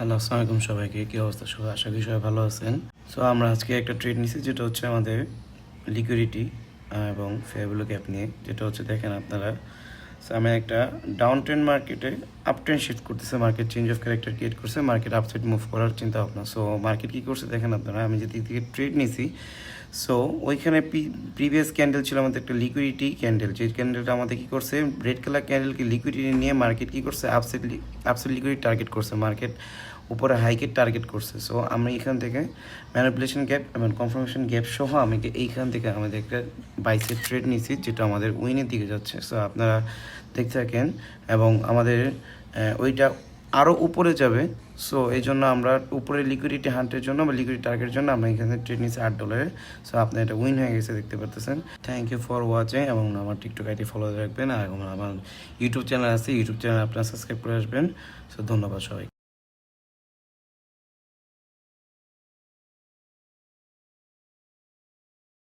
Hello, আসসালামু আলাইকুম সবাইকে। কী অবস্থা সবাই? আশা করি সবাই ভালো আছেন। সো আমরা আজকে একটা ট্রেড নিছি, যেটা হচ্ছে আমাদের লিকুইডিটি এবং ফেয়ার ভ্যালু গ্যাপ নিয়ে। যেটা হচ্ছে দেখেন আপনারা, সো আমি একটা ডাউন ট্রেন্ড মার্কেটে আপ ট্রেন্ড শিফট করতেছে, market change of character create করছে, মার্কেট আপসাইড মুভ করার চিন্তা ভাবনা। সো মার্কেট কী করছে দেখেন আপনারা, আমি যেদিক থেকে ট্রেড নিছি, সো ওইখানে প্রিভিয়াস ক্যান্ডেল ছিল আমাদের একটা লিকুইডিটি ক্যান্ডেল, যে ক্যান্ডেলটা আমাদের কী করছে, রেড কালার ক্যান্ডেলকে লিকুইডিটি নিয়ে মার্কেট কী করছে, আপসাইড লিকুইডিটি টার্গেট করছে, মার্কেট উপরে হাইকের টার্গেট করছে। সো আমি এখান থেকে ম্যানিপুলেশন গ্যাপ এবং কনফার্মেশন গ্যাপ সহ আমি এইখান থেকে আমাদের একটা বাইসের ট্রেড নিয়েছি, যেটা আমাদের উইনের দিকে যাচ্ছে। সো আপনারা দেখতে থাকেন এবং আমাদের ওইটা আরও উপরে যাবে। সো এই জন্য আমরা উপরে লিকুইডিটি হান্টের জন্য বা লিকুইডিটি টার্গেটের জন্য আমরা এখানে ট্রেড নিয়েছি $8। সো আপনার এটা উইন হয়ে গেছে, দেখতে পারতেছেন। থ্যাংক ইউ ফর ওয়াচিং এবং আমার টিকটক আইডি ফলো রাখবেন, আর আমার ইউটিউব চ্যানেল আছে, ইউটিউব চ্যানেল আপনারা সাবস্ক্রাইব করে আসবেন। সো ধন্যবাদ সবাই।